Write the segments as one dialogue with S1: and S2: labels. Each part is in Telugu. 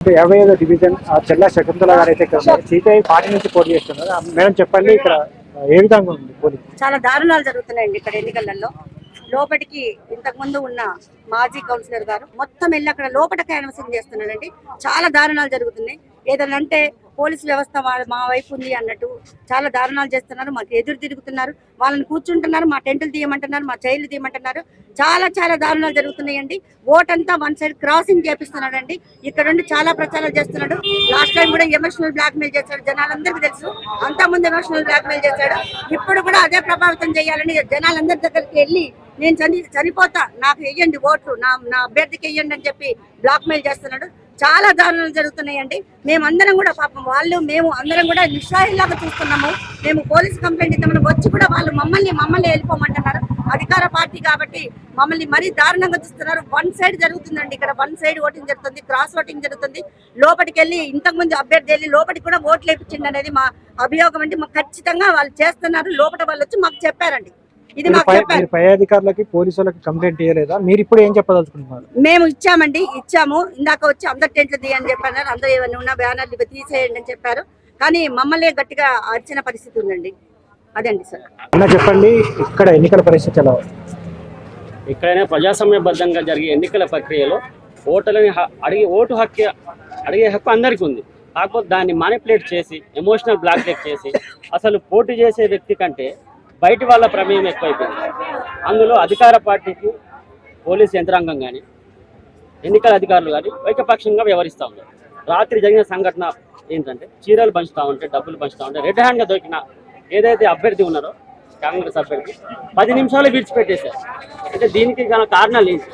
S1: 55వ డివిజన్ చెల్లా శకుంతల గారు అయితే ఇక్కడ సిపిఐ పార్టీ నుంచి పోటీ చేస్తున్నారు. మేడం చెప్పండి, ఇక్కడ ఏ విధంగా ఉంది పోలింగ్?
S2: చాలా దారుణాలు జరుగుతున్నాయండి ఇక్కడ ఎన్నికలలో. లోపలికి ఇంతకు ముందు ఉన్న మాజీ కౌన్సిలర్ గారు మొత్తం వెళ్ళి అక్కడ లోపల క్యాన్వసింగ్ చేస్తున్నారండి. చాలా దారుణాలు జరుగుతున్నాయి. ఏదైనా అంటే పోలీసు వ్యవస్థ మా వైపు ఉంది అన్నట్టు చాలా దారుణాలు చేస్తున్నారు. మాకు ఎదురు తిరుగుతున్నారు, వాళ్ళని కూర్చుంటున్నారు, మా టెంటులు తీయమంటున్నారు, మా చైర్లు తీయమంటున్నారు. చాలా చాలా దారుణాలు జరుగుతున్నాయండి. ఓట్ అంతా వన్ సైడ్ క్రాసింగ్ చేపిస్తున్నాడండి. ఇక్కడ నుండి చాలా ప్రచారాలు చేస్తున్నాడు. లాస్ట్ టైం కూడా ఎమోషనల్ బ్లాక్ మెయిల్ చేశాడు, జనాలందరికీ తెలుసు. అంతకుముందు ఎమోషనల్ బ్లాక్ మెయిల్ చేశాడు. ఇప్పుడు కూడా అదే ప్రభావితం చేయాలని జనాలందరి దగ్గరికి వెళ్ళి నేను చనిపోతా, నాకు వెయ్యండి ఓట్లు, నా అభ్యర్థికి వెయ్యండి అని చెప్పి బ్లాక్ మెయిల్ చేస్తున్నాడు. చాలా దారుణాలు జరుగుతున్నాయండి. మేమందరం కూడా పాపం మేము అందరం కూడా నిస్సహాయంలాగా చూస్తున్నాము. మేము పోలీస్ కంప్లైంట్ ఇద్దామని వచ్చి కూడా వాళ్ళు మమ్మల్ని వెళ్ళిపోమంటున్నారు. అధికార పార్టీ కాబట్టి మమ్మల్ని మరీ దారుణంగా చూస్తున్నారు. వన్ సైడ్ జరుగుతుందండి ఇక్కడ. వన్ సైడ్ ఓటింగ్ జరుగుతుంది, క్రాస్ ఓటింగ్ జరుగుతుంది. లోపలికి వెళ్ళి ఇంతకుముందు అభ్యర్థి వెళ్ళి లోపలికి కూడా ఓట్లు వేయించింది అనేది మా అభియోగం అండి. మాకు ఖచ్చితంగా వాళ్ళు చేస్తున్నారు. లోపల వాళ్ళు వచ్చి మాకు చెప్పారండి. ఇది మాకు చెప్పారు.
S1: పై అధికారులకి పోలీసులకి కంప్లైంట్ చేయలేదా? మీరు ఇప్పుడు ఏం చెప్పదలుచుకుంటున్నారు?
S2: మేము ఇచ్చాము. ఇందాక వచ్చి అందరు టెంట్లు తీయని చెప్పారు. అందరూ ఏమైనా ఉన్న బ్యానర్లు తీసేయండి అని చెప్పారు. కానీ మమ్మల్ని గట్టిగా అరిచిన పరిస్థితి ఉందండి. అదండి సార్.
S1: అన్న చెప్పండి, ఇక్కడ ఎన్నికల పరిస్థితి ఎలా ఉంది?
S3: ఇక్కడైనా ప్రజాస్వామ్యబద్ధంగా జరిగే ఎన్నికల ప్రక్రియలో ఓటర్లని అడిగే హక్కు అందరికీ ఉంది. కాకపోతే దాన్ని మానిపులేట్ చేసి ఎమోషనల్ బ్లాక్మెయిల్ చేసి అసలు పోటీ చేసే వ్యక్తి కంటే బయటి వాళ్ళ ప్రమేయం ఎక్కువైపోయింది. అందులో అధికార పార్టీకి పోలీస్ యంత్రాంగం కానీ ఎన్నికల అధికారులు కానీ ఏకపక్షంగా వ్యవహరిస్తూ ఉన్నారు. రాత్రి జరిగిన సంఘటన ఏంటంటే చీరలు పంచుతూ ఉంటే, డబ్బులు పంచుతూ ఉంటే రెడ్ హ్యాండ్గా దొరికిన ఏదైతే అభ్యర్థి ఉన్నారో కాంగ్రెస్ అభ్యర్థి 10 నిమిషాలు విడిచిపెట్టేశారు. అంటే దీనికి గల కారణాలు ఏంటి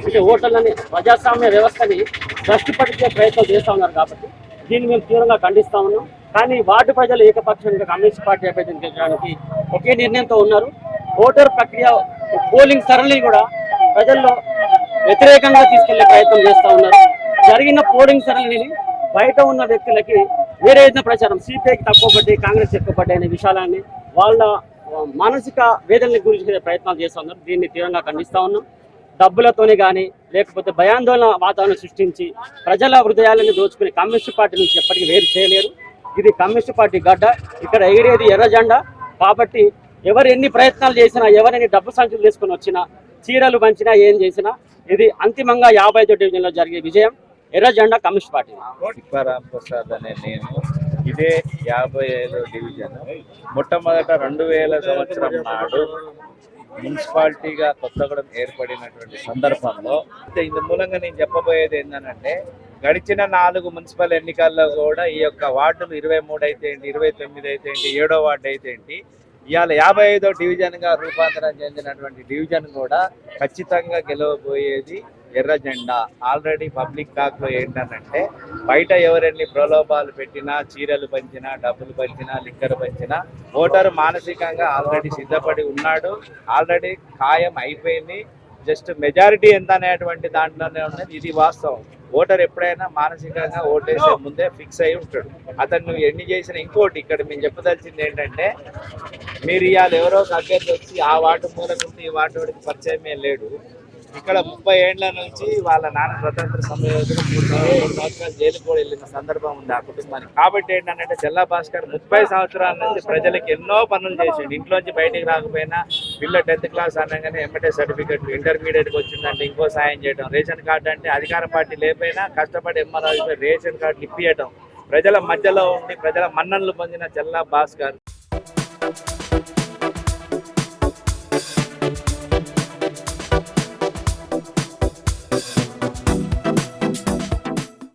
S3: అంటే ఓటర్లని ప్రజాస్వామ్య వ్యవస్థని భ్రష్టుపట్టించే ప్రయత్నం చేస్తూ ఉన్నారు. కాబట్టి దీన్ని మేము తీవ్రంగా ఖండిస్తూ ఉన్నాం. కానీ వార్డు ప్రజలు ఏకపక్షంగా కమ్యూనిస్ట్ పార్టీ అభ్యర్థిని గెలవడానికి ఒకే నిర్ణయంతో ఉన్నారు. ఓటర్ ప్రక్రియ పోలింగ్ సరళిని కూడా ప్రజల్లో వ్యతిరేకంగా తీసుకెళ్లే ప్రయత్నం చేస్తూ ఉన్నారు. జరిగిన పోలింగ్ సరళిని బయట ఉన్న వ్యక్తులకి వేరే ఏదైనా ప్రచారం సిపిఐకి తక్కువ పడ్డాయి, కాంగ్రెస్ ఎక్కువ పడ్డాయి అనే విషయాలని వాళ్ళ మానసిక వేదనని గురించి ప్రయత్నాలు చేస్తూ ఉన్నారు. దీన్ని తీవ్రంగా ఖండిస్తూ ఉన్నాం. డబ్బులతోనే కానీ లేకపోతే భయాందోళన వాతావరణం సృష్టించి ప్రజల హృదయాలను దోచుకునే కమ్యూనిస్ట్ పార్టీ నుంచి ఎప్పటికీ వేరు చేయలేరు. ఇది కమ్యూనిస్ట్ పార్టీ గడ్డ. ఇక్కడ ఎగిరేది ఎర్ర జెండా. కాబట్టి ఎవరు ఎన్ని ప్రయత్నాలు చేసినా, ఎవరైనా డబ్బు సంచులు తీసుకుని వచ్చినా, చీరలు పంచినా, ఏం చేసినా ఇది అంతిమంగా 55వ డివిజన్లో జరిగే విజయం ఎర్ర జెండా కమ్యూనిస్ట్ పార్టీ.
S4: తిప్పారాం ప్రసాద్ అనే నేను ఇదే 55వ డివిజన్ మొట్టమొదట 2000 సంవత్సరం నాడు మున్సిపాలిటీగా కొత్తగూడెం ఏర్పడినటువంటి సందర్భంలో ఇందు మూలంగా నేను చెప్పబోయేది ఏంటంటే గడిచిన 4 మున్సిపల్ ఎన్నికల్లో కూడా ఈ యొక్క వార్డులు 23 అయితే ఏంటి, 29 అయితే ఏంటి, 7వ వార్డు అయితే ఏంటి, ఇవాళ 55వ డివిజన్గా రూపాంతరం చెందినటువంటి డివిజన్ కూడా ఖచ్చితంగా గెలవబోయేది ఎర్ర జెండా. ఆల్రెడీ పబ్లిక్ టాక్లో ఏంటంటే బయట ఎవరెన్ని ప్రలోభాలు పెట్టినా, చీరలు పంచినా, డబ్బులు పంచినా, లిక్కర్ పంచినా ఓటరు మానసికంగా ఆల్రెడీ సిద్ధపడి ఉన్నాడు. ఆల్రెడీ ఖాయం అయిపోయింది. జస్ట్ మెజారిటీ ఎంత అనేటువంటి దాంట్లోనే ఉన్నది. ఇది వాస్తవం. ఓటర్ ఎప్పుడైనా మానసికంగా ఓటేసే ముందే ఫిక్స్ అయి ఉంటాడు. అతను నువ్వు ఎన్ని చేసినా ఇంకోటి ఇక్కడ మేము చెప్పదలిచింది ఏంటంటే మీరు ఇవాళ ఎవరో అభ్యర్థి వచ్చి ఆ వార్డు మూలకుంటే ఈ వార్డు వాడికి పరిచయమే లేడు. ఇక్కడ 30 ఏళ్ల నుంచి వాళ్ళ నాన్న స్వతంత్ర సమయంలో 3 సంవత్సరాలు జైలుకు కూడా వెళ్ళిన సందర్భం ఉంది ఆ కుటుంబానికి. కాబట్టి ఏంటంటే చెల్లా భాస్కర్ 30 సంవత్సరాల నుంచి ప్రజలకు ఎన్నో పనులు చేసిండు. ఇంట్లోంచి బయటికి రాకపోయినా పిల్ల 10th క్లాస్ అనగానే ఎంఎటే సర్టిఫికెట్, ఇంటర్మీడియట్కి వచ్చిందంటే ఇంకో సాయం చేయడం, రేషన్ కార్డు అంటే అధికార పార్టీ లేకపోయినా కష్టపడి ఎంఆర్ఐ రేషన్ కార్డు ఇప్పియటం, ప్రజల మధ్యలో ఉండి ప్రజల మన్ననలు పొందిన చెల్లా భాస్కర్.